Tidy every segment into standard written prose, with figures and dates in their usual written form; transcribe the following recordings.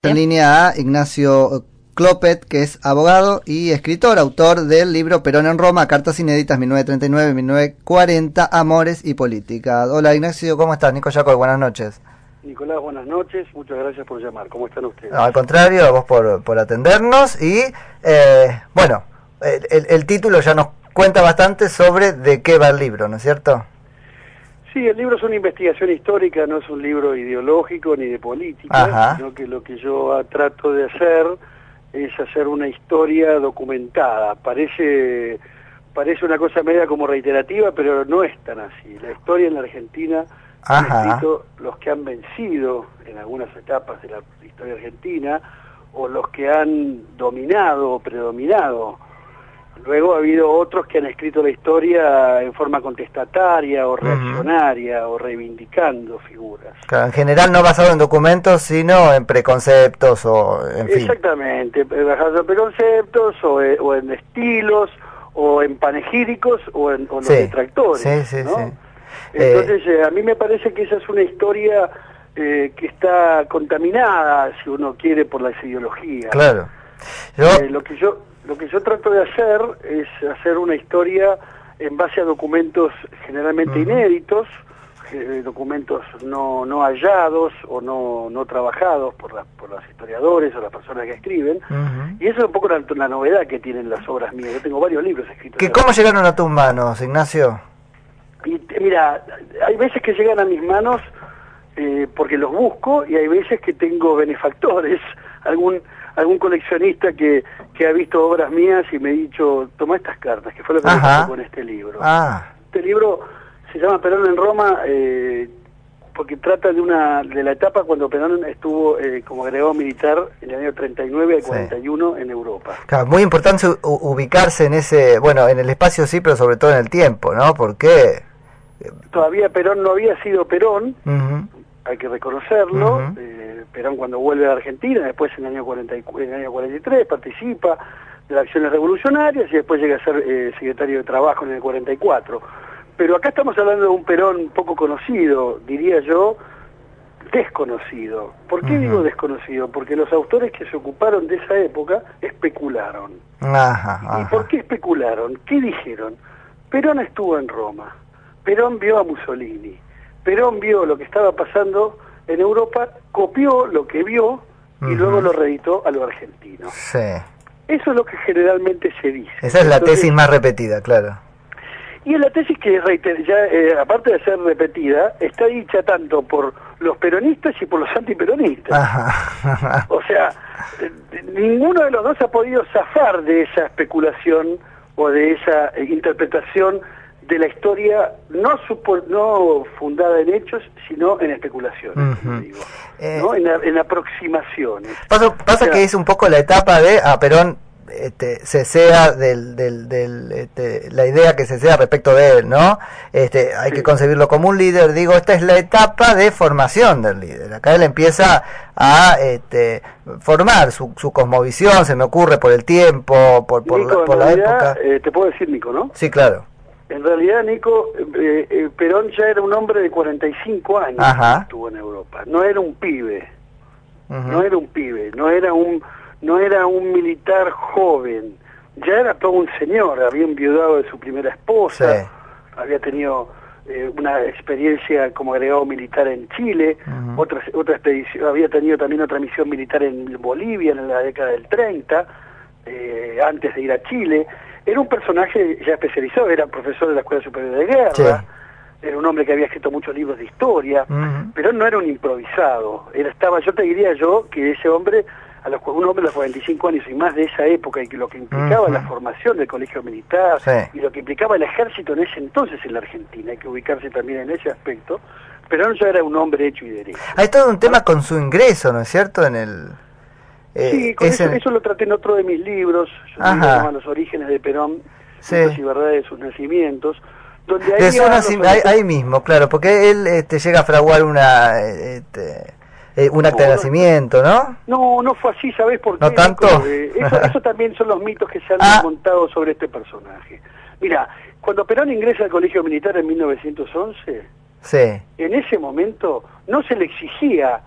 En línea a Ignacio Clopet, que es abogado y escritor, autor del libro Perón en Roma, Cartas Inéditas 1939-1940, Amores y Política. Hola Ignacio, ¿cómo estás? Nico Yacoy, buenas noches. Nicolás, buenas noches, muchas gracias por llamar. ¿Cómo están ustedes? No, al contrario, a vos por atendernos y, bueno, el título ya nos cuenta bastante sobre de qué va el libro, ¿no es cierto? Sí, el libro es una investigación histórica, no es un libro ideológico ni de política. Ajá. Sino que lo que yo trato de hacer es hacer una historia documentada. Parece una cosa media como reiterativa, pero no es tan así. La historia en la Argentina, han escrito los que han vencido en algunas etapas de la historia argentina, o los que han dominado o predominado. Luego ha habido otros que han escrito la historia en forma contestataria o reaccionaria o reivindicando figuras. Claro, en general no basado en documentos, sino en preconceptos o en fin. Exactamente, basado en preconceptos o en estilos o en panegíricos o en los detractores. Sí, ¿no? sí. Entonces a mí me parece que esa es una historia que está contaminada, si uno quiere, por las ideologías. Claro. Lo que yo trato de hacer es hacer una historia en base a documentos generalmente inéditos, documentos no hallados o no trabajados por los historiadores o las personas que escriben, y eso es un poco la novedad que tienen las obras mías. Yo tengo varios libros escritos. ¿Cómo llegaron a tus manos, Ignacio? Y mira, hay veces que llegan a mis manos porque los busco, y hay veces que tengo benefactores, algún coleccionista que ha visto obras mías y me ha dicho, toma estas cartas, que fue lo que me pasó con este libro. Este libro se llama Perón en Roma porque trata de la etapa cuando Perón estuvo como agregado militar en el año 39 al 41 en Europa. Claro, muy importante ubicarse en ese, bueno, en el espacio sí, pero sobre todo en el tiempo, ¿no? Porque todavía Perón no había sido Perón, hay que reconocerlo. Perón cuando vuelve a Argentina, después en el año 43 participa de las acciones revolucionarias y después llega a ser secretario de Trabajo en el 44. Pero acá estamos hablando de un Perón poco conocido, diría yo, desconocido. ¿Por qué digo desconocido? Porque los autores que se ocuparon de esa época especularon. ¿Y por qué especularon? ¿Qué dijeron? Perón estuvo en Roma, Perón vio a Mussolini, Perón vio lo que estaba pasando en Europa, copió lo que vio y luego lo reeditó a lo argentino. Sí. Eso es lo que generalmente se dice. Esa es la tesis más repetida, claro. Y es la tesis que aparte de ser repetida, está dicha tanto por los peronistas y por los antiperonistas. O sea, ninguno de los dos ha podido zafar de esa especulación o de esa interpretación de la historia no fundada en hechos, sino en especulaciones, digo, ¿no? En aproximaciones. Pasa que es un poco la etapa de Perón se sea la idea que se sea respecto de él, ¿no? Hay que concebirlo como un líder. Digo, esta es la etapa de formación del líder. Acá él empieza a formar su cosmovisión, se me ocurre, por el tiempo, por la época. Te puedo decir, Nico, ¿no? Sí, claro. En realidad, Nico, Perón ya era un hombre de 45 años cuando estuvo en Europa. No era un pibe. No era un pibe. No era un militar joven. Ya era todo un señor. Había enviudado de su primera esposa. Había tenido una experiencia como agregado militar en Chile. Otra expedición. Había tenido también otra misión militar en Bolivia en la década del 30, antes de ir a Chile. Era un personaje ya especializado, era profesor de la Escuela Superior de Guerra, era un hombre que había escrito muchos libros de historia, pero no era un improvisado. Yo te diría que ese hombre, un hombre de los 45 años y más de esa época, y que lo que implicaba la formación del colegio militar, y lo que implicaba el ejército en ese entonces en la Argentina, hay que ubicarse también en ese aspecto, pero ya era un hombre hecho y derecho. Hay todo un tema con su ingreso, ¿no es cierto?, en el... Sí, eso lo traté en otro de mis libros, se llama Los orígenes de Perón, Mitos y verdades de sus nacimientos, donde ahí mismo, claro, porque él llega a fraguar un acta de nacimiento, ¿no? No fue así, ¿sabés por qué? ¿No tanto? Eso también son los mitos que se han montado sobre este personaje. Mira, cuando Perón ingresa al colegio militar en 1911, en ese momento no se le exigía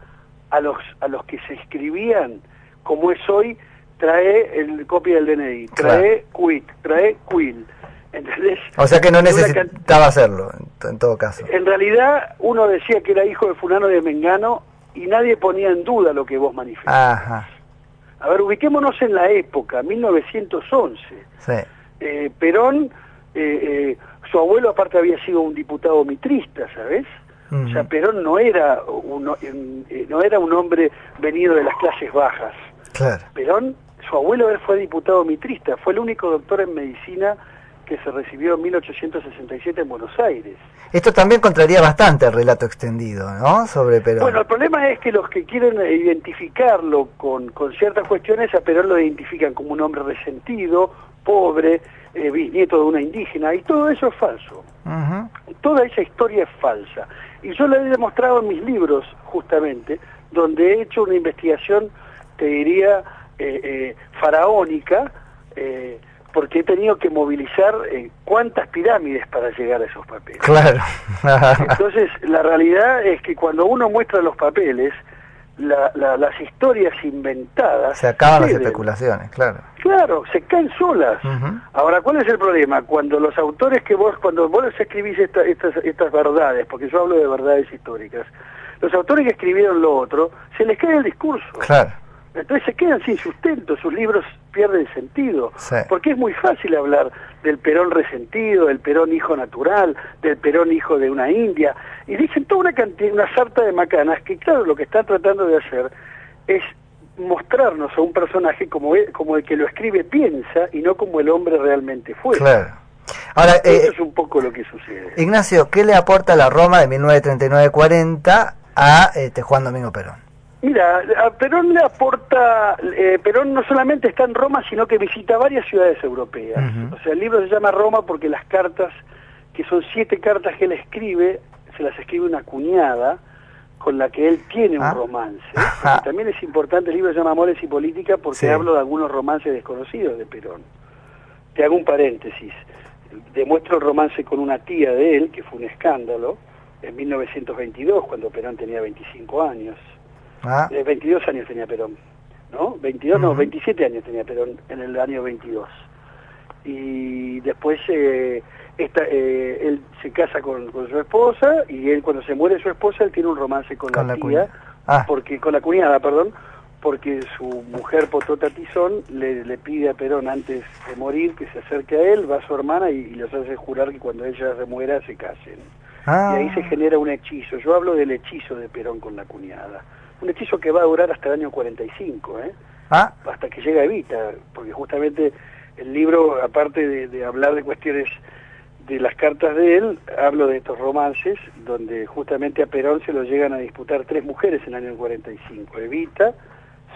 a los que se escribían, como es hoy, trae el copia del DNI, trae quit, trae quill. ¿Entendés? O sea que no necesitaba hacerlo, en todo caso. En realidad, uno decía que era hijo de fulano de Mengano y nadie ponía en duda lo que vos manifestás. Ajá. A ver, ubiquémonos en la época, 1911. Sí. Perón, su abuelo aparte había sido un diputado mitrista, ¿sabes? O sea, Perón no era un hombre venido de las clases bajas. Claro. Perón, su abuelo fue diputado mitrista, fue el único doctor en medicina que se recibió en 1867 en Buenos Aires. Esto también contraría bastante el relato extendido, ¿no?, sobre Perón. Bueno, el problema es que los que quieren identificarlo con ciertas cuestiones, a Perón lo identifican como un hombre resentido, pobre, bisnieto de una indígena, y todo eso es falso. Toda esa historia es falsa. Y yo lo he demostrado en mis libros, justamente, donde he hecho una investigación, te diría, faraónica, porque he tenido que movilizar cuántas pirámides para llegar a esos papeles. Claro. Entonces, la realidad es que cuando uno muestra los papeles, las historias inventadas... Se acaban las especulaciones, claro. Claro, se caen solas. Ahora, ¿cuál es el problema? Cuando los autores cuando vos escribís estas verdades, porque yo hablo de verdades históricas, los autores que escribieron lo otro, se les cae el discurso. Claro. Entonces se quedan sin sustento, sus libros pierden sentido, sí. Porque es muy fácil hablar del Perón resentido, del Perón hijo natural, del Perón hijo de una india, y dicen toda una cantidad, una sarta de macanas que, claro, lo que están tratando de hacer es mostrarnos a un personaje como el que lo escribe piensa y no como el hombre realmente fue. Claro. Ahora, eso es un poco lo que sucede. Ignacio, ¿qué le aporta la Roma de 1939-40 a Juan Domingo Perón? Mira, a Perón le aporta, Perón no solamente está en Roma, sino que visita varias ciudades europeas. O sea, el libro se llama Roma porque las cartas, que son 7 cartas que él escribe, se las escribe una cuñada con la que él tiene un romance. También es importante, el libro se llama Amores y Política porque hablo de algunos romances desconocidos de Perón. Te hago un paréntesis. Demuestro el romance con una tía de él, que fue un escándalo, en 1922, cuando Perón tenía 25 años. 22 años tenía Perón, ¿no? 22, no, 27 años tenía Perón en el año 22. Y después él se casa con su esposa, y él, cuando se muere su esposa, él tiene un romance con la tía, con la cuñada, perdón, porque su mujer Potota Tizón le pide a Perón antes de morir que se acerque a él, va a su hermana y les hace jurar que cuando ella se muera se casen. Y ahí se genera un hechizo. Yo hablo del hechizo de Perón con la cuñada. Un hechizo que va a durar hasta el año 45, hasta que llega Evita, porque justamente el libro, aparte de hablar de cuestiones de las cartas de él, hablo de estos romances, donde justamente a Perón se lo llegan a disputar 3 mujeres en el año 45, Evita,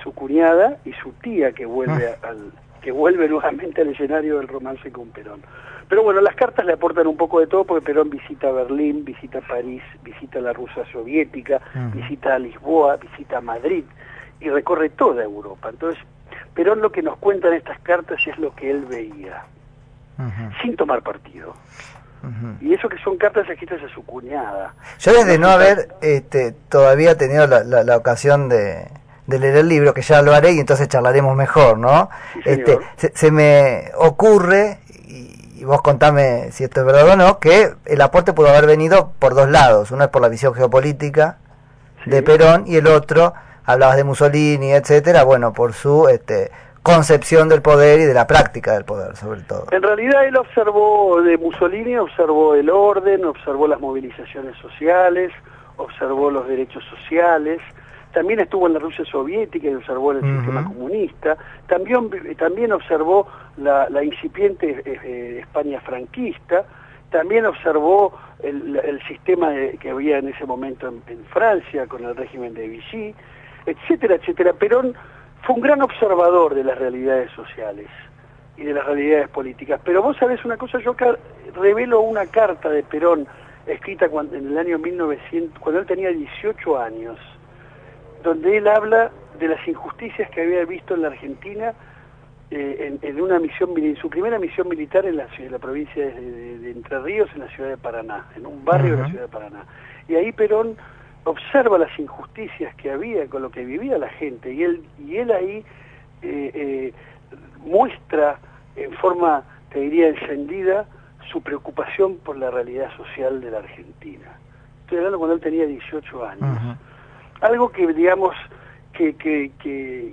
su cuñada y su tía, que vuelve nuevamente al escenario del romance con Perón. Pero bueno, las cartas le aportan un poco de todo, porque Perón visita Berlín, visita París, visita la Rusia soviética, visita Lisboa, visita Madrid, y recorre toda Europa. Entonces, Perón lo que nos cuenta en estas cartas es lo que él veía, sin tomar partido. Y eso que son cartas escritas a su cuñada. Yo desde no haber todavía tenido la ocasión de leer el libro, que ya lo haré y entonces charlaremos mejor, ¿no? Sí, se me ocurre, y vos contame si esto es verdad o no, que el aporte pudo haber venido por 2 lados. Uno es por la visión geopolítica de Perón, y el otro, hablabas de Mussolini, etcétera, bueno, por su concepción del poder y de la práctica del poder, sobre todo. En realidad él observó de Mussolini, observó el orden, observó las movilizaciones sociales, observó los derechos sociales. También estuvo en la Rusia soviética y observó el sistema comunista. También observó la incipiente España franquista. También observó el sistema que había en ese momento en Francia con el régimen de Vichy, etcétera, etcétera. Perón fue un gran observador de las realidades sociales y de las realidades políticas. Pero vos sabés una cosa, yo revelo una carta de Perón escrita en el año 1900, cuando él tenía 18 años, donde él habla de las injusticias que había visto en la Argentina en una misión, en su primera misión militar en la provincia de Entre Ríos, en la ciudad de Paraná, en un barrio de la ciudad de Paraná. Y ahí Perón observa las injusticias que había con lo que vivía la gente, y él ahí muestra en forma, te diría, encendida, su preocupación por la realidad social de la Argentina. Estoy hablando cuando él tenía 18 años. Algo que, digamos, que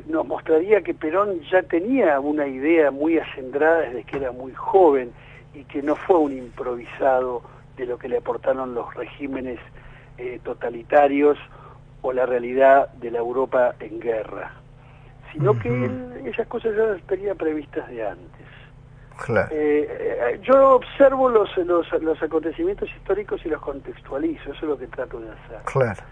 nos mostraría que Perón ya tenía una idea muy acendrada desde que era muy joven, y que no fue un improvisado de lo que le aportaron los regímenes totalitarios o la realidad de la Europa en guerra, sino que esas cosas ya las tenía previstas de antes. Claro. Yo observo los acontecimientos históricos y los contextualizo, eso es lo que trato de hacer. Claro.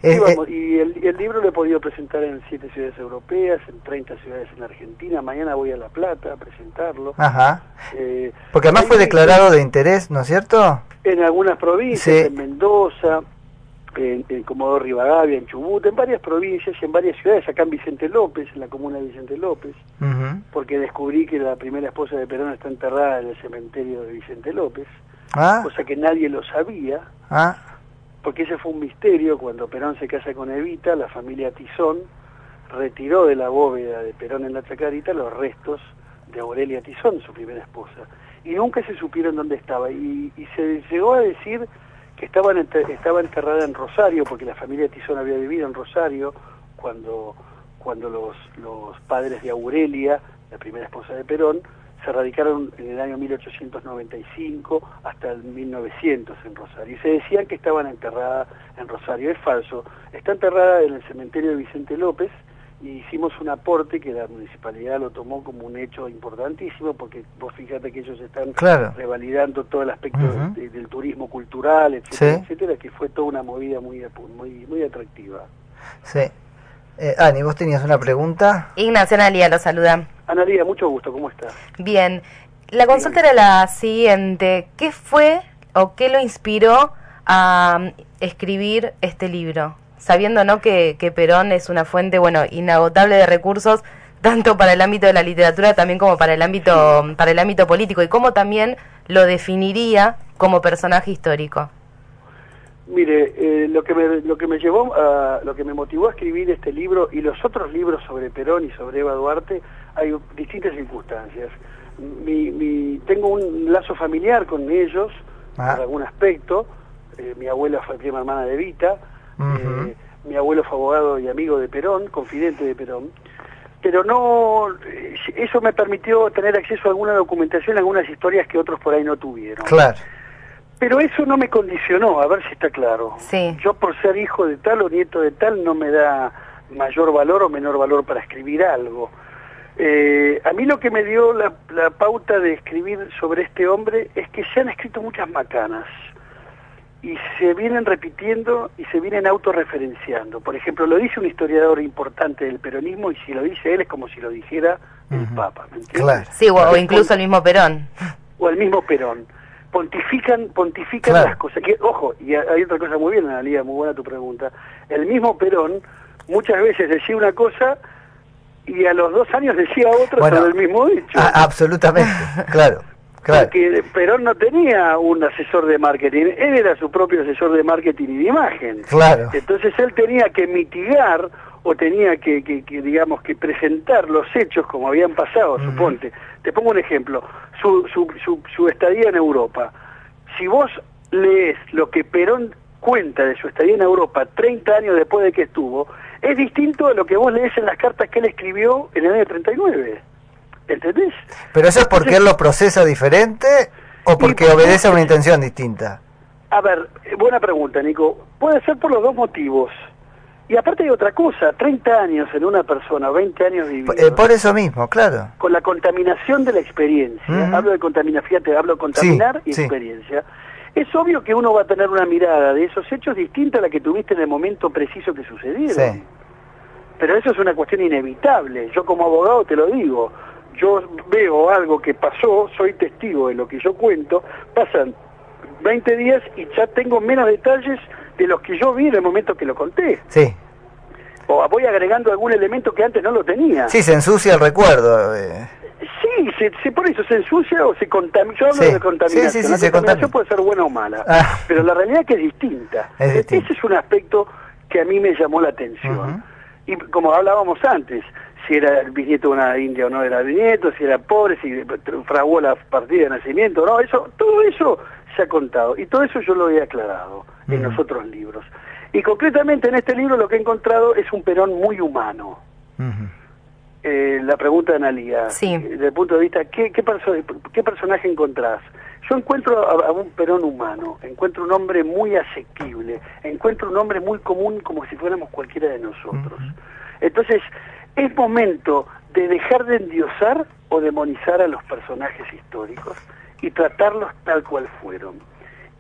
Y el libro lo he podido presentar en 7 ciudades europeas, en 30 ciudades en Argentina. Mañana voy a La Plata a presentarlo. Ajá. Porque además fue declarado de interés, ¿no es cierto? En algunas provincias, en Mendoza, en Comodoro Rivadavia, en Chubut, en varias provincias y en varias ciudades, acá en Vicente López, en la comuna de Vicente López, porque descubrí que la primera esposa de Perón está enterrada en el cementerio de Vicente López, cosa que nadie lo sabía. Porque ese fue un misterio. Cuando Perón se casa con Evita, la familia Tizón retiró de la bóveda de Perón en la Chacarita los restos de Aurelia Tizón, su primera esposa, y nunca se supieron dónde estaba, y se llegó a decir que estaba enterrada en Rosario, porque la familia Tizón había vivido en Rosario cuando los padres de Aurelia, la primera esposa de Perón, se radicaron en el año 1895 hasta el 1900 en Rosario, y se decían que estaban enterradas en Rosario. Es falso, está enterrada en el cementerio de Vicente López, y hicimos un aporte que la municipalidad lo tomó como un hecho importantísimo, porque vos fíjate que ellos están revalidando todo el aspecto del turismo cultural, etcétera, etcétera, que fue toda una movida muy atractiva. Sí. Ani, ¿vos tenías una pregunta? Ignacio, Analía lo saluda. Analía, mucho gusto, ¿cómo estás? Bien. La consulta era la siguiente: ¿qué fue o qué lo inspiró a escribir este libro? Sabiendo, ¿no?, que Perón es una fuente, inagotable de recursos, tanto para el ámbito de la literatura también como para el ámbito político, y cómo también lo definiría como personaje histórico. Mire, lo que me motivó a escribir este libro y los otros libros sobre Perón y sobre Eva Duarte, hay distintas circunstancias. Tengo un lazo familiar con ellos, por algún aspecto. Mi abuela fue prima hermana de Evita, mi abuelo fue abogado y amigo de Perón, confidente de Perón, pero no, eso me permitió tener acceso a alguna documentación, a algunas historias que otros por ahí no tuvieron. Claro. Pero eso no me condicionó, a ver si está claro. Sí. Yo, por ser hijo de tal o nieto de tal, no me da mayor valor o menor valor para escribir algo. A mí lo que me dio la pauta de escribir sobre este hombre es que se han escrito muchas macanas y se vienen repitiendo y se vienen autorreferenciando. Por ejemplo, lo dice un historiador importante del peronismo, y si lo dice él es como si lo dijera el Papa, ¿me entiendes? Claro. Sí, o incluso el mismo Perón. O el mismo Perón. Pontifican las cosas. Ojo, y hay otra cosa muy bien, Analía, muy buena tu pregunta. El mismo Perón muchas veces decía una cosa y a los 2 años decía otra sobre el mismo hecho. Absolutamente, claro. Porque Perón no tenía un asesor de marketing, él era su propio asesor de marketing y de imagen. Claro. Entonces él tenía que mitigar o tenía que digamos, que presentar los hechos como habían pasado, suponte. Te pongo un ejemplo, su estadía en Europa. Si vos lees lo que Perón cuenta de su estadía en Europa 30 años después de que estuvo, es distinto a lo que vos lees en las cartas que él escribió en el año 39. ¿Entendés? ¿Pero eso es porque él lo procesa diferente o porque obedece a una intención distinta? A ver, buena pregunta, Nico. Puede ser por los dos motivos. Y aparte hay otra cosa, 30 años en una persona, 20 años vividos. Por eso mismo, claro. Con la contaminación de la experiencia. Hablo de contaminar, fíjate, hablo de contaminar y experiencia. Es obvio que uno va a tener una mirada de esos hechos distinta a la que tuviste en el momento preciso que sucedieron. Sí. Pero eso es una cuestión inevitable. Yo como abogado te lo digo. Yo veo algo que pasó, soy testigo de lo que yo cuento, pasan 20 días y ya tengo menos detalles de los que yo vi en el momento que lo conté. Sí. O voy agregando algún elemento que antes no lo tenía. Sí, se ensucia el recuerdo. Sí, por eso se ensucia o se contamina. Yo hablo de contaminación. La contaminación puede ser buena o mala, pero la realidad es que es distinta. Ese es un aspecto que a mí me llamó la atención. Y como hablábamos antes, si era el bisnieto de una india o no era bisnieto, si era pobre, si fraguó la partida de nacimiento, no, todo eso se ha contado. Y todo eso yo lo he aclarado en los otros libros. Y concretamente en este libro lo que he encontrado es un Perón muy humano. La pregunta de Analía, desde el punto de vista, ¿qué personaje encontrás? Yo encuentro a un Perón humano, encuentro un hombre muy asequible, encuentro un hombre muy común como si fuéramos cualquiera de nosotros. Entonces, es momento de dejar de endiosar o demonizar a los personajes históricos y tratarlos tal cual fueron.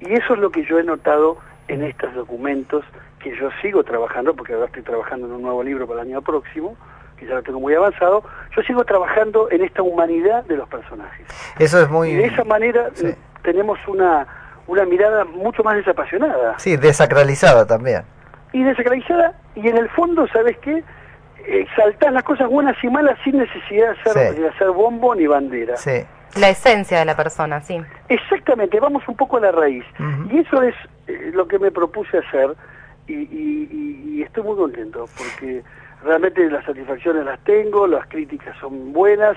Y eso es lo que yo he notado en estos documentos que yo sigo trabajando, porque ahora estoy trabajando en un nuevo libro para el año próximo, que ya lo tengo muy avanzado. Yo sigo trabajando en esta humanidad de los personajes. Eso es muy... Y de esa manera tenemos una mirada mucho más desapasionada. Sí, desacralizada también. Y desacralizada, y en el fondo, ¿sabes qué? Exaltar las cosas buenas y malas sin necesidad de hacer bombo ni bandera. Sí. La esencia de la persona, sí. Exactamente, vamos un poco a la raíz. Y eso es lo que me propuse hacer, y estoy muy contento, porque realmente las satisfacciones las tengo, las críticas son buenas,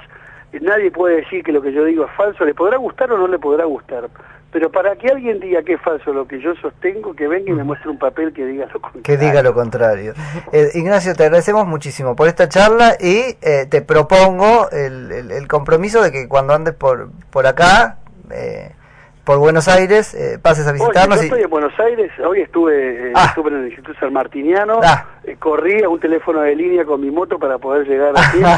nadie puede decir que lo que yo digo es falso, le podrá gustar o no le podrá gustar, pero para que alguien diga que es falso lo que yo sostengo, que venga y me muestre un papel que diga lo contrario. Que diga lo contrario. Ignacio, te agradecemos muchísimo por esta charla y te propongo el compromiso de que cuando andes por acá, por Buenos Aires, pases a visitarnos. Yo estoy en Buenos Aires, hoy estuve en el Instituto San Martiniano, corrí a un teléfono de línea con mi moto para poder llegar a tiempo,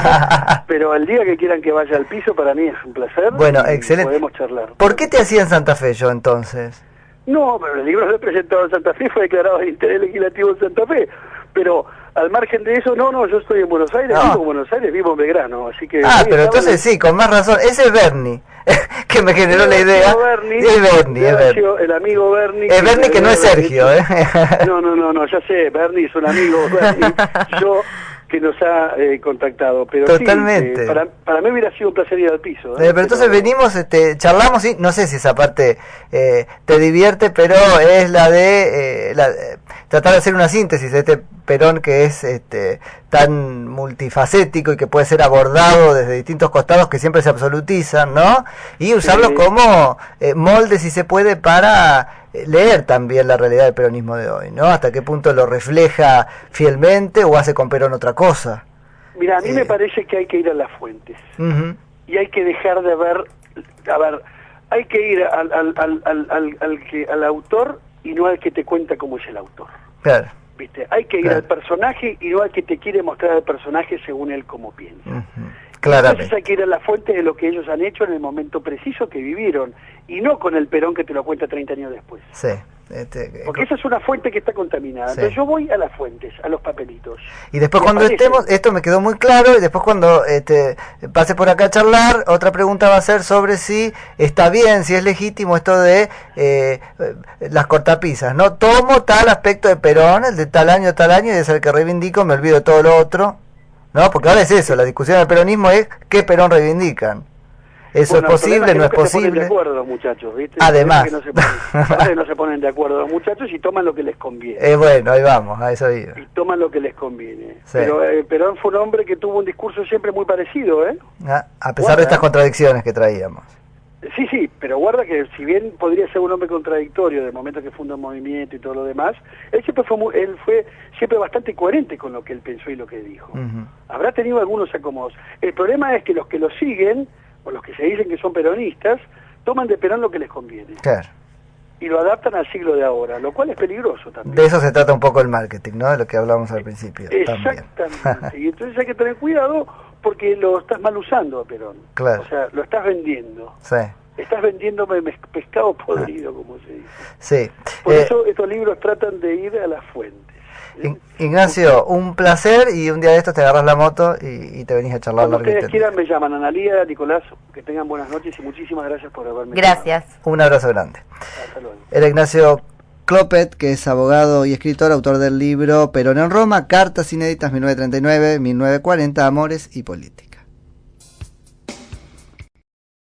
pero el día que quieran que vaya al piso, para mí es un placer. Bueno, excelente. Podemos charlar. ¿Por qué te hacía en Santa Fe yo entonces? No, pero el libro lo he presentado en Santa Fe, fue declarado de interés legislativo en Santa Fe, pero al margen de eso, no, yo estoy en Buenos Aires, vivo en Buenos Aires, vivo en Belgrano, así que... pero entonces sí, con más razón, ese es Bernie, que me generó la idea. Es Bernie. El amigo Bernie. Es Bernie que no es Sergio, No, ya sé, Bernie es un amigo, Bernie, yo que nos ha contactado, pero totalmente. Sí, para mí hubiera sido un placer ir al piso. Pero entonces venimos, charlamos, y no sé si esa parte te divierte, pero es la de tratar de hacer una síntesis de este Perón que es tan multifacético y que puede ser abordado desde distintos costados que siempre se absolutizan, ¿no? Y usarlo como molde, si se puede, para leer también la realidad del peronismo de hoy, ¿no? Hasta qué punto lo refleja fielmente o hace con Perón otra cosa. Mira, a mí me parece que hay que ir a las fuentes. Y hay que dejar de ver, hay que ir al autor y no al que te cuenta cómo es el autor. Claro. ¿Viste? Hay que ir al personaje y no al que te quiere mostrar al personaje según él como piensa. Claramente. Entonces hay que ir a la fuente de lo que ellos han hecho en el momento preciso que vivieron, y no con el Perón que te lo cuenta 30 años después. Sí. Porque esa es una fuente que está contaminada. Entonces yo voy a las fuentes, a los papelitos. Y después cuando estemos, esto me quedó muy claro, y después cuando pase por acá a charlar, otra pregunta va a ser sobre si está bien, si es legítimo esto de las cortapisas, ¿no? Tomo tal aspecto de Perón, el de tal año, y es el que reivindico, me olvido de todo lo otro, ¿no? Porque ahora es eso, la discusión del peronismo es qué Perón reivindican. ¿Eso es posible? ¿No es posible? Se ponen de acuerdo los muchachos, ¿viste? Además. No se ponen de acuerdo los muchachos y toman lo que les conviene. Bueno, ahí vamos, a eso iba. Y toman lo que les conviene. Sí. Pero Perón fue un hombre que tuvo un discurso siempre muy parecido, ¿eh? A pesar de estas contradicciones que traíamos. Sí, pero guarda que si bien podría ser un hombre contradictorio del momento que funda un movimiento y todo lo demás, él fue siempre bastante coherente con lo que él pensó y lo que dijo. Habrá tenido algunos acomodos. El problema es que los que lo siguen, o los que se dicen que son peronistas, toman de Perón lo que les conviene. Claro. Y lo adaptan al siglo de ahora, lo cual es peligroso también. De eso se trata un poco el marketing, ¿no? De lo que hablamos al principio. Exactamente. Y entonces hay que tener cuidado porque lo estás mal usando a Perón. Claro. O sea, lo estás vendiendo. Sí. Estás vendiéndome pescado podrido, como se dice. Sí. Por eso estos libros tratan de ir a las fuentes. Ignacio, un placer, y un día de estos te agarras la moto y te venís a charlar. Cuando ustedes quieran me llaman. Analía, Nicolás, que tengan buenas noches y muchísimas gracias por haberme Gracias. llamado. Un abrazo grande. Hasta luego. Era Ignacio Clopet, que es abogado y escritor, autor del libro Perón en Roma, Cartas inéditas 1939-1940, Amores y Política.